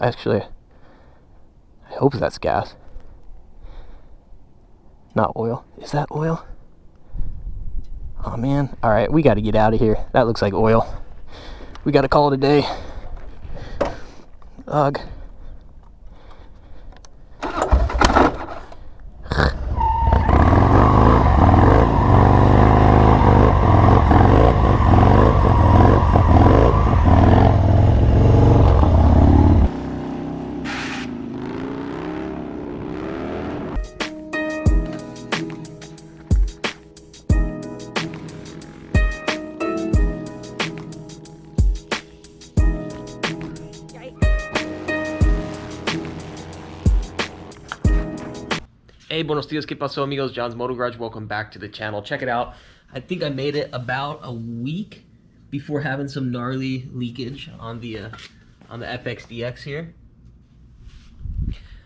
Actually, I hope that's gas. Not oil. Is that oil? Oh man. Alright, we gotta get out of here. That looks like oil. We gotta call it a day. Ugh. Hey, buenos dias, ¿qué pasó, amigos? John's Moto Garage. Welcome back to the channel. Check it out. I think I made it about a week before having some gnarly leakage on the FXDX here.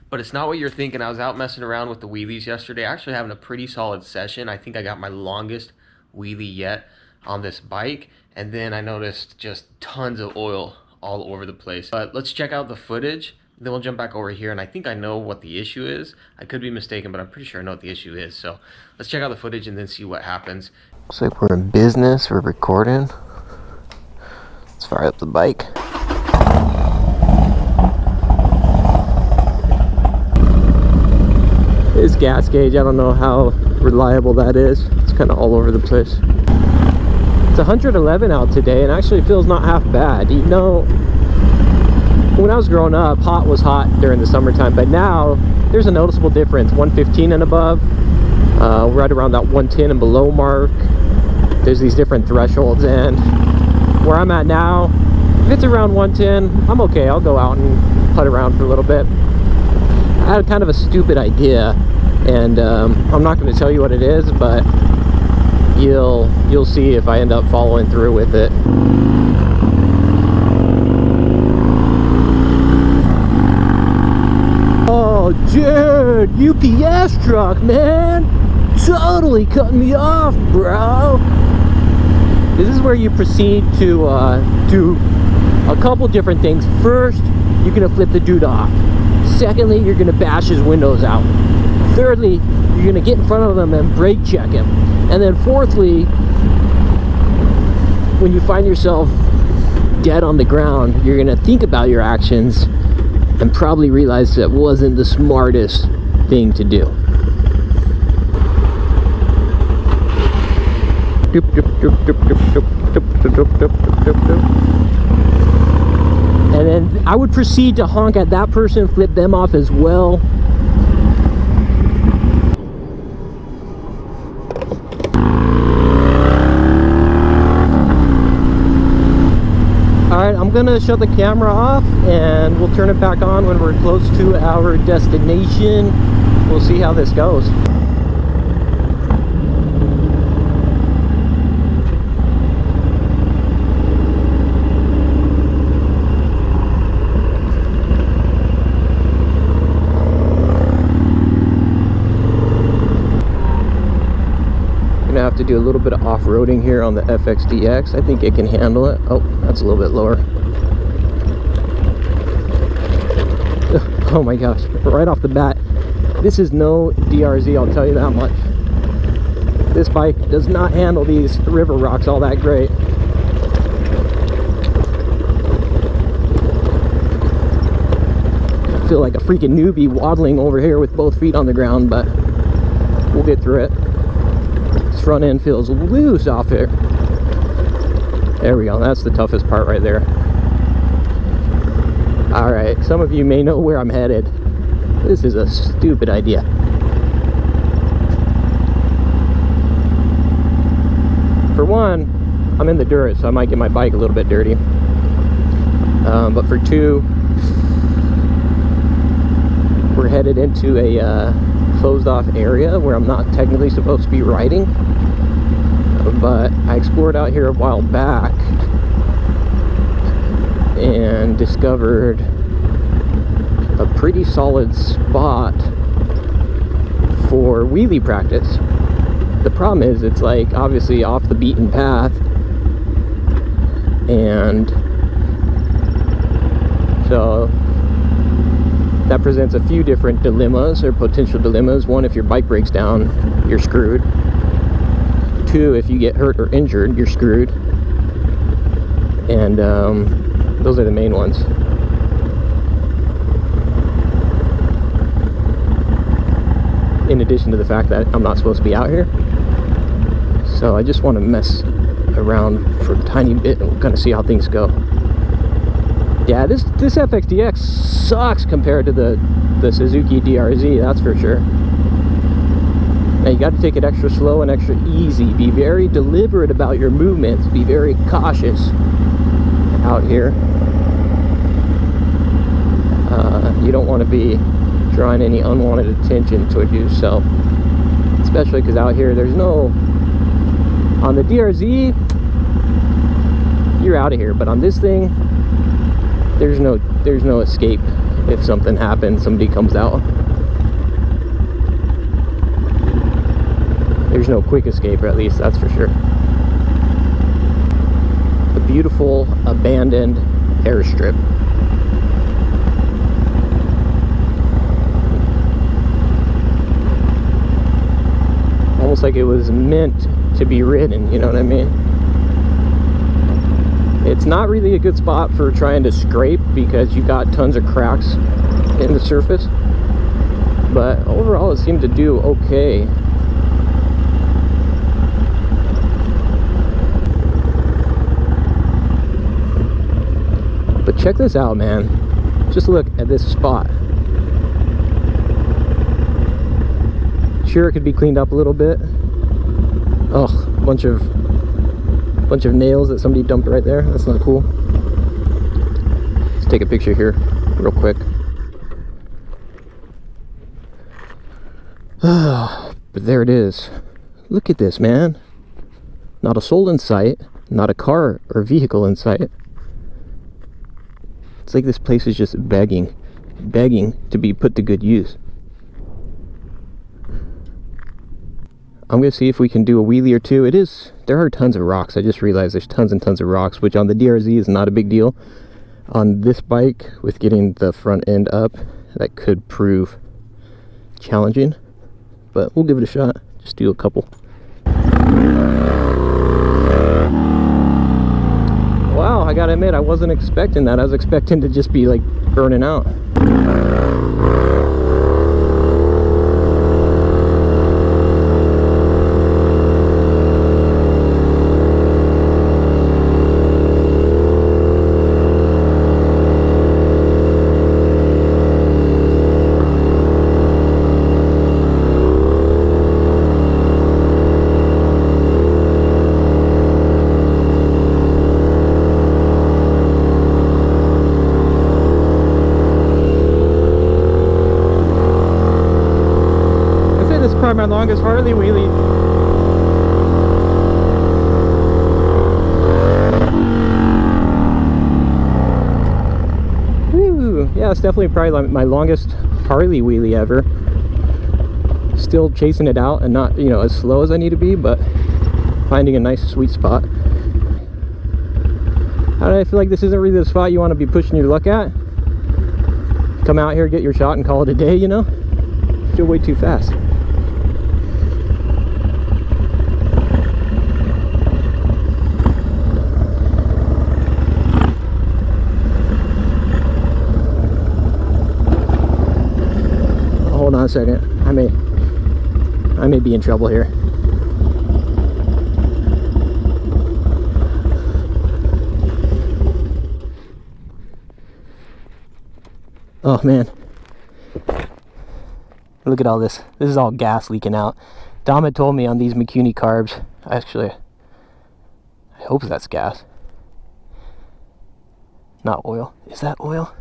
But it's not what you're thinking. I was out messing around with the wheelies yesterday, actually having a pretty solid session. I think I got my longest wheelie yet on this bike, and then I noticed just tons of oil all over the place. But let's check out the footage. Then we'll jump back over here, and I think I know what the issue is. I could be mistaken, but I'm pretty sure I know what the issue is. So let's check out the footage and then see what happens. Looks like we're in business. We're recording. Let's fire up the bike. This gas gauge, I don't know how reliable that is. It's kind of all over the place. It's 111 out today, and actually feels not half bad. You know, when I was growing up, hot was hot during the summertime, but now there's a noticeable difference. 115 and above, right around that 110 and below mark. There's these different thresholds, and where I'm at now, if it's around 110, I'm okay. I'll go out and putt around for a little bit. I had kind of a stupid idea, and I'm not going to tell you what it is, but you'll see if I end up following through with it. Oh, dude, UPS truck, man, totally cutting me off, bro. This is where you proceed to do a couple different things. First, you're gonna flip the dude off. Secondly, you're gonna bash his windows out. Thirdly, you're gonna get in front of him and brake check him. And then fourthly, when you find yourself dead on the ground, you're gonna think about your actions and probably realize that wasn't the smartest thing to do. And then I would proceed to honk at that person, flip them off as well. Alright, I'm gonna shut the camera off and we'll turn it back on when we're close to our destination. We'll see how this goes. Have to do a little bit of off-roading here on the FXDX. I think it can handle it. Oh, that's a little bit lower. Oh my gosh, right off the bat, this is no DRZ, I'll tell you that much. This bike does not handle these river rocks all that great. I feel like a freaking newbie waddling over here with both feet on the ground, but we'll get through it. Front end feels loose off here. There we go. That's the toughest part right there. Alright, some of you may know where I'm headed. This is a stupid idea. For one, I'm in the dirt, so I might get my bike a little bit dirty. But for two, we're headed into a closed off area where I'm not technically supposed to be riding, but I explored out here a while back and discovered a pretty solid spot for wheelie practice. The problem is it's like obviously off the beaten path, and so that presents a few different dilemmas or potential dilemmas. One, if your bike breaks down, you're screwed. Two, if you get hurt or injured, you're screwed. And those are the main ones. In addition to the fact that I'm not supposed to be out here. So I just want to mess around for a tiny bit and kind of see how things go. Yeah, this FXDX sucks compared to the Suzuki DRZ, that's for sure. Now you got to take it extra slow and extra easy. Be very deliberate about your movements. Be very cautious out here. You don't want to be drawing any unwanted attention toward yourself, especially because out here there's no, on the DRZ you're out of here, but on this thing there's no escape. If something happens, somebody comes out, there's no quick escape, or at least that's for sure. A beautiful abandoned airstrip. Almost like it was meant to be ridden, you know what I mean? It's not really a good spot for trying to scrape because you got tons of cracks in the surface, but overall it seemed to do okay. But check this out, man. Just look at this spot. Sure, it could be cleaned up a little bit. Oh, bunch of nails that somebody dumped right there. That's not cool. Let's take a picture here real quick. But there it is. Look at this, man. Not a soul in sight, not a car or vehicle in sight. It's like this place is just begging to be put to good use. I'm gonna see if we can do a wheelie or two. There are tons of rocks. I just realized there's tons and tons of rocks, which on the DRZ is not a big deal. On this bike, with getting the front end up, that could prove challenging, but we'll give it a shot. Just do a couple. Wow, I gotta admit, I wasn't expecting that. I was expecting to just be like burning out. My longest Harley wheelie. Woo. Yeah, it's definitely probably my longest Harley wheelie ever. Still chasing it out and not, you know, as slow as I need to be, but finding a nice sweet spot. I feel like this isn't really the spot you want to be pushing your luck at. Come out here, get your shot, and call it a day, you know? Still way too fast. Hold on a second. I may be in trouble here. Oh man. Look at all this. This is all gas leaking out. Dom had told me on these McCuney carbs, actually, I hope that's gas. Not oil. Is that oil?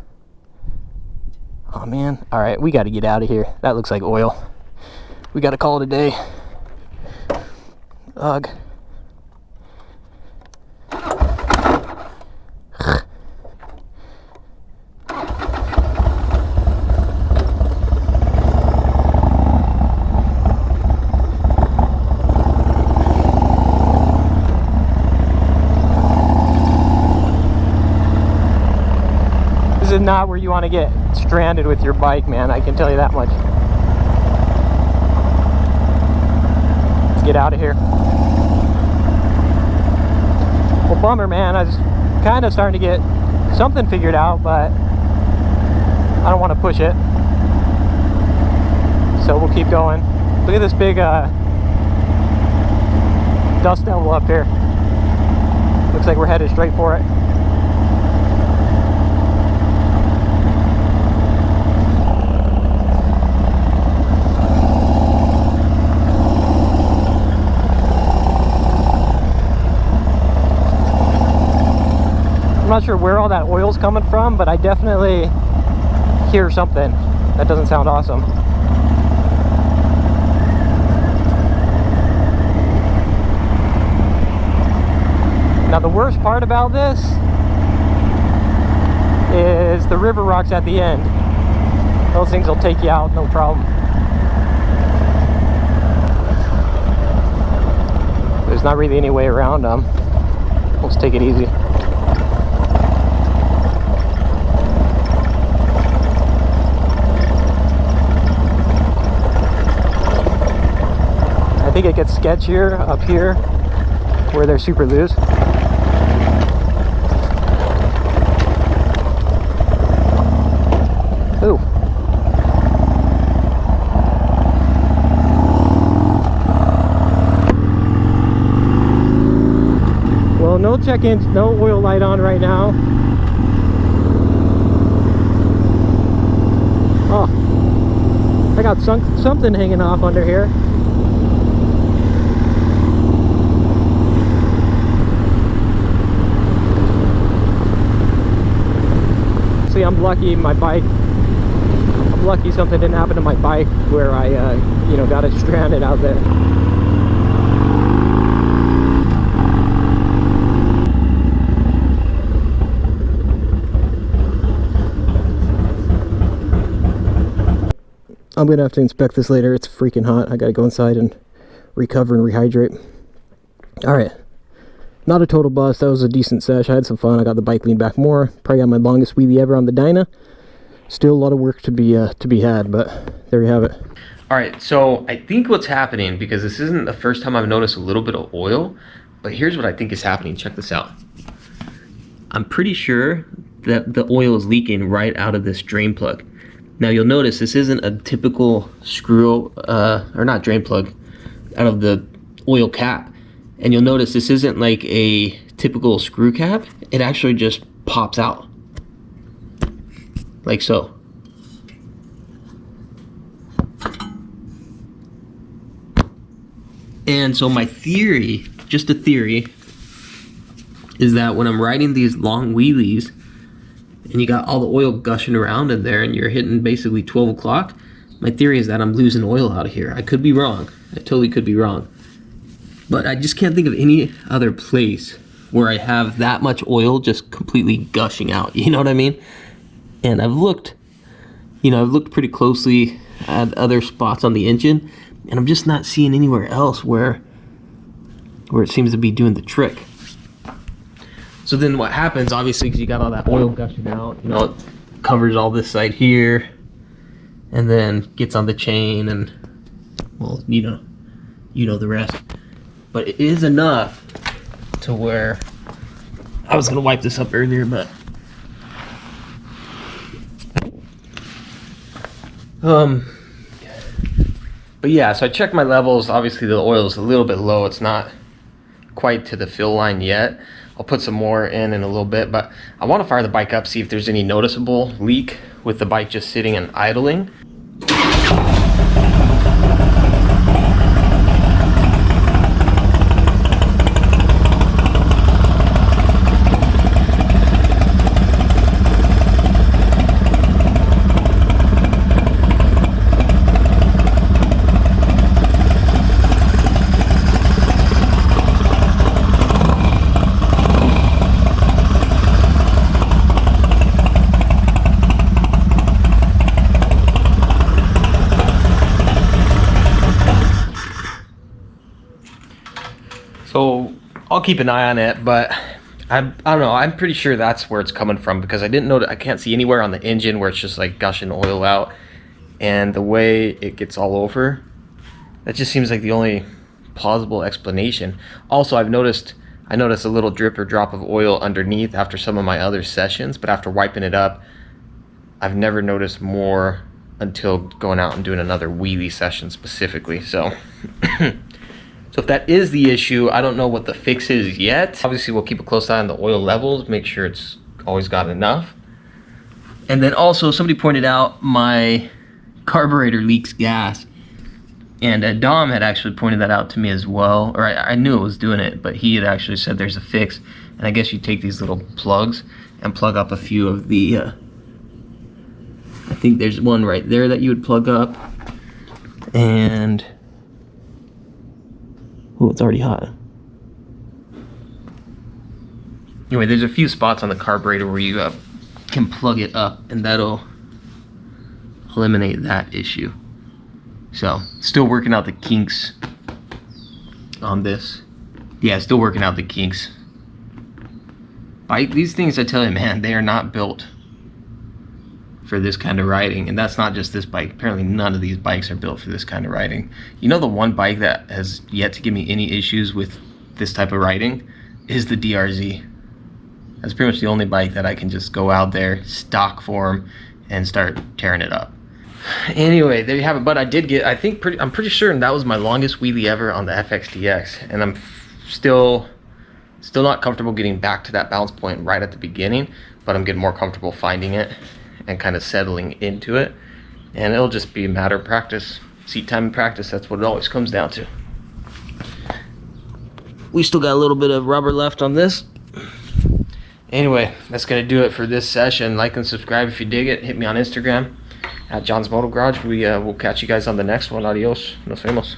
Oh man. Alright, we gotta get out of here. That looks like oil. We gotta call it a day. Ugh. This is not where you want to get stranded with your bike, man. I can tell you that much. Let's get out of here. Well, bummer, man. I was kind of starting to get something figured out, but I don't want to push it. So we'll keep going. Look at this big dust devil up here. Looks like we're headed straight for it. I'm not sure where all that oil's coming from, but I definitely hear something. That doesn't sound awesome. Now the worst part about this is the river rocks at the end. Those things will take you out, no problem. There's not really any way around them. Let's take it easy. I think it gets sketchier up here where they're super loose. Ooh. Well, no check-ins, no oil light on right now. Oh, I got something hanging off under here. See, I'm lucky my bike. I'm lucky something didn't happen to my bike where I, you know, got it stranded out there. I'm gonna have to inspect this later. It's freaking hot. I gotta go inside and recover and rehydrate. All right. Not a total bust. That was a decent sesh. I had some fun. I got the bike leaned back more. Probably got my longest wheelie ever on the Dyna. Still a lot of work to be had, but there you have it. All right, so I think what's happening, because this isn't the first time I've noticed a little bit of oil, but here's what I think is happening. Check this out. I'm pretty sure that the oil is leaking right out of this drain plug. Now you'll notice this isn't a typical screw, or not drain plug, out of the oil cap. And you'll notice this isn't like a typical screw cap. It actually just pops out. Like so. And so my theory, just a theory, is that when I'm riding these long wheelies and you got all the oil gushing around in there and you're hitting basically 12 o'clock, my theory is that I'm losing oil out of here. I could be wrong. I totally could be wrong. But I just can't think of any other place where I have that much oil just completely gushing out. You know what I mean? And I've looked, you know, I've looked pretty closely at other spots on the engine, and I'm just not seeing anywhere else where it seems to be doing the trick. So then what happens, obviously, because you got all that oil gushing out, you know, it covers all this side here, and then gets on the chain, and, well, you know the rest. But it is enough to where I was gonna wipe this up earlier, but yeah, so I checked my levels. Obviously the oil is a little bit low. It's not quite to the fill line yet. I'll put some more in a little bit, but I want to fire the bike up, see if there's any noticeable leak with the bike just sitting and idling. So I'll keep an eye on it, but I don't know. I'm pretty sure that's where it's coming from, because I didn't know that. I can't see anywhere on the engine where it's just like gushing oil out, and the way it gets all over, that just seems like the only plausible explanation. Also, I noticed a little drip or drop of oil underneath after some of my other sessions, but after wiping it up, I've never noticed more until going out and doing another wheelie session specifically. So so if that is the issue, I don't know what the fix is yet. Obviously, we'll keep a close eye on the oil levels, make sure it's always got enough. And then also, somebody pointed out my carburetor leaks gas. And Dom had actually pointed that out to me as well. Or I knew it was doing it, but he had actually said there's a fix. And I guess you take these little plugs and plug up a few of the... I think there's one right there that you would plug up. And... oh, it's already hot. Anyway, there's a few spots on the carburetor where you can plug it up, and that'll eliminate that issue. So, still working out the kinks on this. Yeah, still working out the kinks. These things, I tell you, man, they are not built for this kind of riding. And that's not just this bike. Apparently none of these bikes are built for this kind of riding. You know, the one bike that has yet to give me any issues with this type of riding is the DRZ. That's pretty much the only bike that I can just go out there, stock form, and start tearing it up. Anyway, there you have it. But I did get, I'm pretty sure that was my longest wheelie ever on the FXDX. And I'm still not comfortable getting back to that balance point right at the beginning, but I'm getting more comfortable finding it and kind of settling into it. And it'll just be a matter of practice. Seat time and practice, that's what it always comes down to. We still got a little bit of rubber left on this. Anyway, that's gonna do it for this session. Like and subscribe if you dig it. Hit me on Instagram at John's Moto Garage. We'll catch you guys on the next one. Adios. Nos vemos.